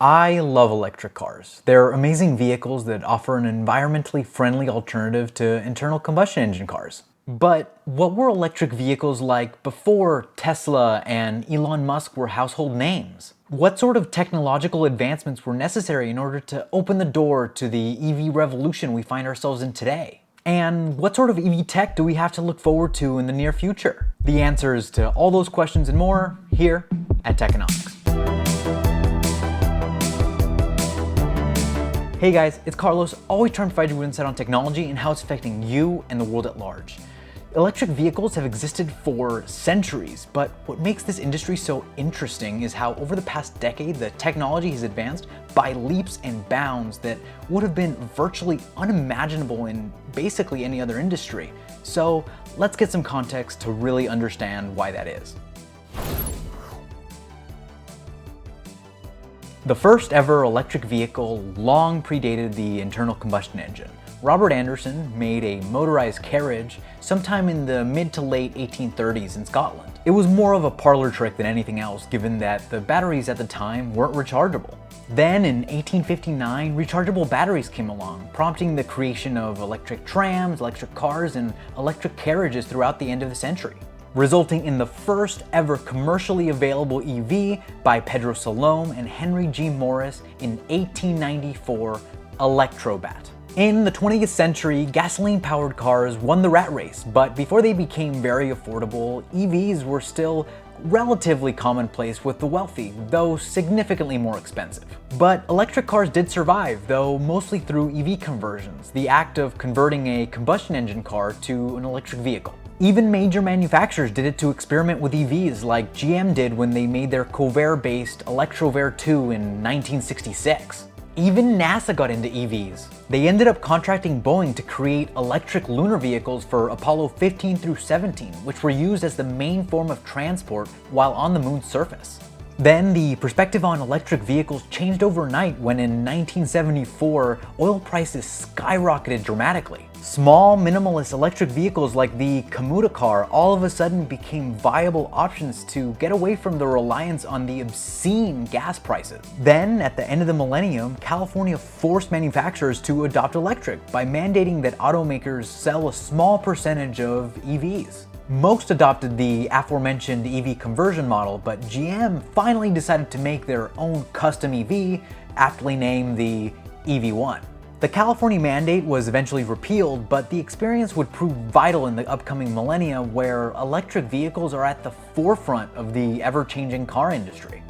I love electric cars. They're amazing vehicles that offer an environmentally friendly alternative to internal combustion engine cars. But what were electric vehicles like before Tesla and Elon Musk were household names? What sort of technological advancements were necessary in order to open the door to the EV revolution we find ourselves in today? And what sort of EV tech do we have to look forward to in the near future? The answers to all those questions and more here at Techonomics. Hey guys, it's Carlos, always trying to provide you with insight on technology and how it's affecting you and the world at large. Electric vehicles have existed for centuries, but what makes this industry so interesting is how over the past decade, the technology has advanced by leaps and bounds that would have been virtually unimaginable in basically any other industry. So let's get some context to really understand why that is. The first ever electric vehicle long predated the internal combustion engine. Robert Anderson made a motorized carriage sometime in the mid to late 1830s in Scotland. It was more of a parlor trick than anything else, given that the batteries at the time weren't rechargeable. Then in 1859, rechargeable batteries came along, prompting the creation of electric trams, electric cars, and electric carriages throughout the end of the century, resulting in the first ever commercially available EV by Pedro Salome and Henry G. Morris in 1894, Electrobat. In the 20th century, gasoline-powered cars won the rat race, but before they became very affordable, EVs were still relatively commonplace with the wealthy, though significantly more expensive. But electric cars did survive, though mostly through EV conversions, the act of converting a combustion engine car to an electric vehicle. Even major manufacturers did it to experiment with EVs, like GM did when they made their Covair-based Electrovair 2 in 1966. Even NASA got into EVs. They ended up contracting Boeing to create electric lunar vehicles for Apollo 15 through 17, which were used as the main form of transport while on the moon's surface. Then the perspective on electric vehicles changed overnight when in 1974, oil prices skyrocketed dramatically. Small, minimalist electric vehicles like the commuter car all of a sudden became viable options to get away from the reliance on the obscene gas prices. Then, at the end of the millennium, California forced manufacturers to adopt electric by mandating that automakers sell a small percentage of EVs. Most adopted the aforementioned EV conversion model, but GM finally decided to make their own custom EV, aptly named the EV1. The California mandate was eventually repealed, but the experience would prove vital in the upcoming millennia where electric vehicles are at the forefront of the ever-changing car industry.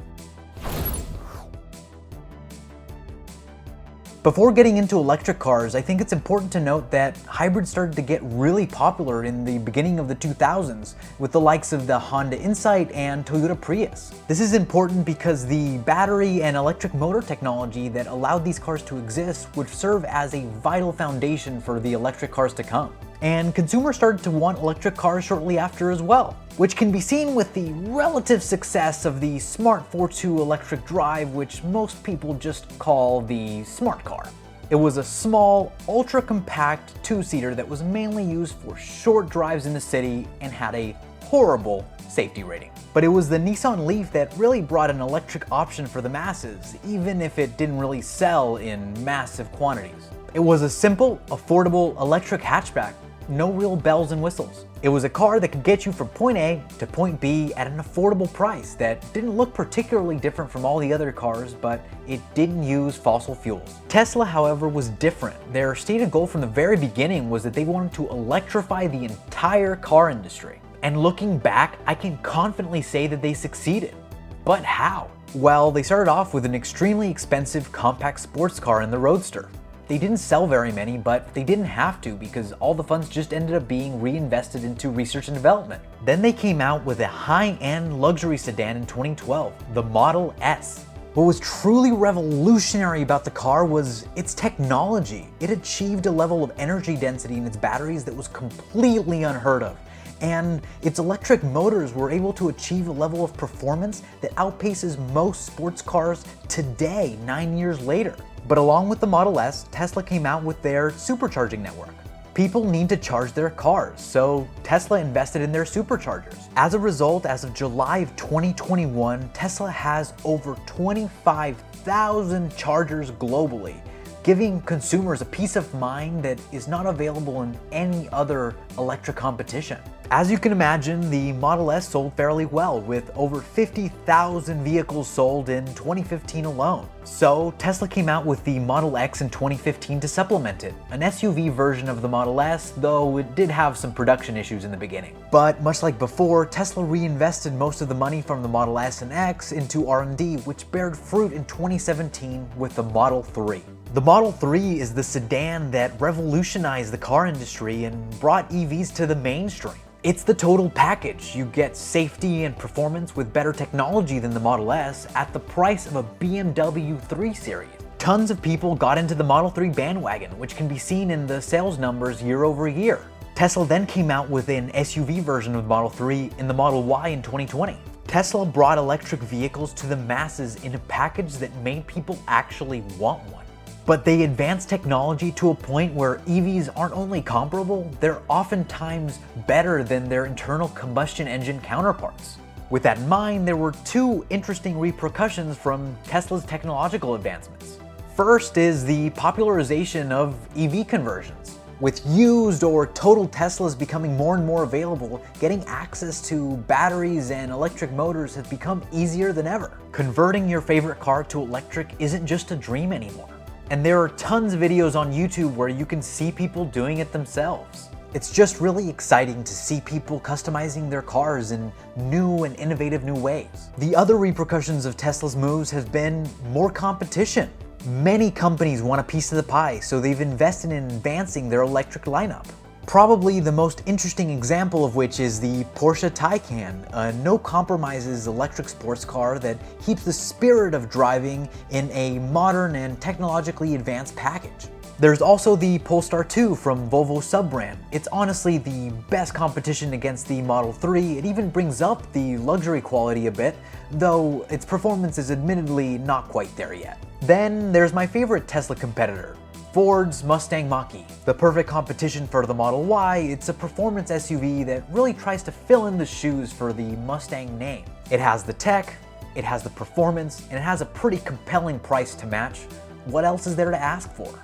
Before getting into electric cars, I think it's important to note that hybrids started to get really popular in the beginning of the 2000s with the likes of the Honda Insight and Toyota Prius. This is important because the battery and electric motor technology that allowed these cars to exist would serve as a vital foundation for the electric cars to come. And consumers started to want electric cars shortly after as well, which can be seen with the relative success of the Smart 4.2 electric drive, which most people just call the smart car. It was a small, ultra-compact two-seater that was mainly used for short drives in the city and had a horrible safety rating. But it was the Nissan Leaf that really brought an electric option for the masses, even if it didn't really sell in massive quantities. It was a simple, affordable electric hatchback. No real bells and whistles. It was a car that could get you from point A to point B at an affordable price that didn't look particularly different from all the other cars, but it didn't use fossil fuels. Tesla, however, was different. Their stated goal from the very beginning was that they wanted to electrify the entire car industry. And looking back, I can confidently say that they succeeded. But how? Well, they started off with an extremely expensive compact sports car in the Roadster. They didn't sell very many, but they didn't have to because all the funds just ended up being reinvested into research and development. Then they came out with a high-end luxury sedan in 2012, the Model S. What was truly revolutionary about the car was its technology. It achieved a level of energy density in its batteries that was completely unheard of. And its electric motors were able to achieve a level of performance that outpaces most sports cars today, 9 years later. But along with the Model S, Tesla came out with their supercharging network. People need to charge their cars, so Tesla invested in their superchargers. As a result, as of July of 2021, Tesla has over 25 2,000 chargers globally, giving consumers a peace of mind that is not available in any other electric competition. As you can imagine, the Model S sold fairly well, with over 50,000 vehicles sold in 2015 alone. So Tesla came out with the Model X in 2015 to supplement it, an SUV version of the Model S, though it did have some production issues in the beginning. But much like before, Tesla reinvested most of the money from the Model S and X into R&D, which bared fruit in 2017 with the Model 3. The Model 3 is the sedan that revolutionized the car industry and brought EVs to the mainstream. It's the total package. You get safety and performance with better technology than the Model S at the price of a BMW 3 Series. Tons of people got into the Model 3 bandwagon, which can be seen in the sales numbers year over year. Tesla then came out with an SUV version of Model 3 in the Model Y in 2020. Tesla brought electric vehicles to the masses in a package that made people actually want one. But they advanced technology to a point where EVs aren't only comparable, they're oftentimes better than their internal combustion engine counterparts. With that in mind, there were two interesting repercussions from Tesla's technological advancements. First is the popularization of EV conversions. With used or total Teslas becoming more and more available, getting access to batteries and electric motors has become easier than ever. Converting your favorite car to electric isn't just a dream anymore. And there are tons of videos on YouTube where you can see people doing it themselves. It's just really exciting to see people customizing their cars in new and innovative new ways. The other repercussions of Tesla's moves has been more competition. Many companies want a piece of the pie, so they've invested in advancing their electric lineup. Probably the most interesting example of which is the Porsche Taycan, a no-compromises electric sports car that keeps the spirit of driving in a modern and technologically advanced package. There's also the Polestar 2 from Volvo sub-brand. It's honestly the best competition against the Model 3. It even brings up the luxury quality a bit, though its performance is admittedly not quite there yet. Then there's my favorite Tesla competitor, Ford's Mustang Mach-E. The perfect competition for the Model Y, it's a performance SUV that really tries to fill in the shoes for the Mustang name. It has the tech, it has the performance, and it has a pretty compelling price to match. What else is there to ask for?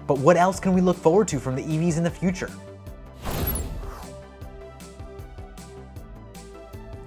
But what else can we look forward to from the EVs in the future?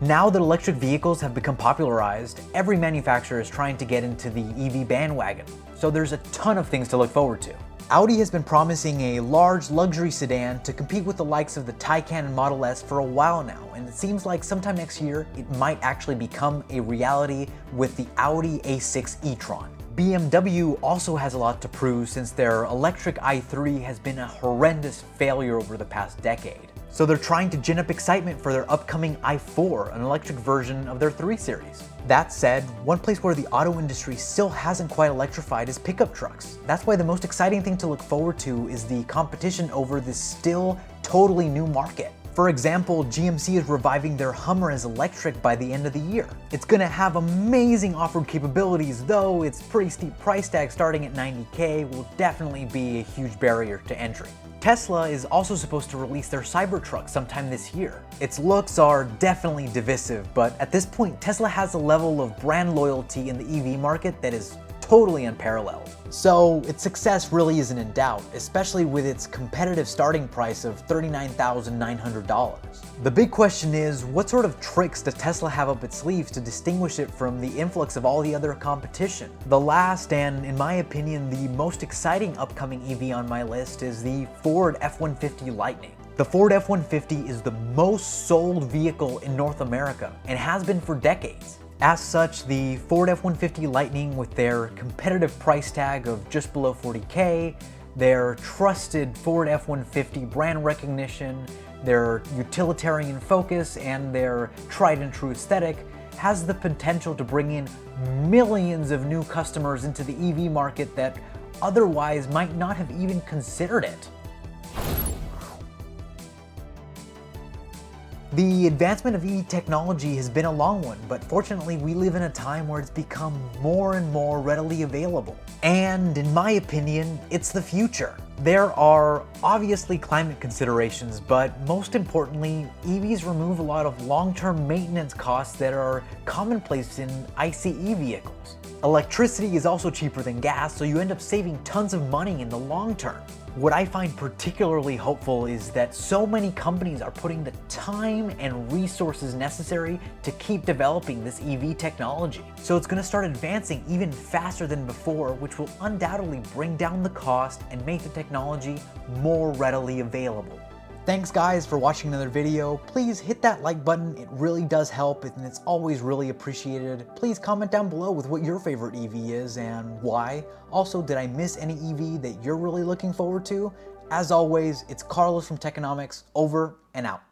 Now that electric vehicles have become popularized, every manufacturer is trying to get into the EV bandwagon, so there's a ton of things to look forward to. Audi has been promising a large luxury sedan to compete with the likes of the Taycan and Model S for a while now, and it seems like sometime next year it might actually become a reality with the Audi A6 e-tron. BMW also has a lot to prove since their electric i3 has been a horrendous failure over the past decade. So they're trying to gin up excitement for their upcoming i4, an electric version of their 3 Series. That said, one place where the auto industry still hasn't quite electrified is pickup trucks. That's why the most exciting thing to look forward to is the competition over this still totally new market. For example, GMC is reviving their Hummer as electric by the end of the year. It's gonna have amazing off-road capabilities, though its pretty steep price tag starting at $90K will definitely be a huge barrier to entry. Tesla is also supposed to release their Cybertruck sometime this year. Its looks are definitely divisive, but at this point, Tesla has a level of brand loyalty in the EV market that is totally unparalleled. So its success really isn't in doubt, especially with its competitive starting price of $39,900. The big question is, what sort of tricks does Tesla have up its sleeves to distinguish it from the influx of all the other competition? The last and, in my opinion, the most exciting upcoming EV on my list is the Ford F-150 Lightning. The Ford F-150 is the most sold vehicle in North America and has been for decades. As such, the Ford F-150 Lightning, with their competitive price tag of just below $40K, their trusted Ford F-150 brand recognition, their utilitarian focus, and their tried and true aesthetic, has the potential to bring in millions of new customers into the EV market that otherwise might not have even considered it. The advancement of EV technology has been a long one, but fortunately we live in a time where it's become more and more readily available. And in my opinion, it's the future. There are obviously climate considerations, but most importantly, EVs remove a lot of long-term maintenance costs that are commonplace in ICE vehicles. Electricity is also cheaper than gas, so you end up saving tons of money in the long term. What I find particularly hopeful is that so many companies are putting the time and resources necessary to keep developing this EV technology. So it's going to start advancing even faster than before, which will undoubtedly bring down the cost and make the technology more readily available. Thanks guys for watching another video. Please hit that like button, it really does help and it's always really appreciated. Please comment down below with what your favorite EV is and why. Also, did I miss any EV that you're really looking forward to? As always, it's Carlos from Techonomics, over and out.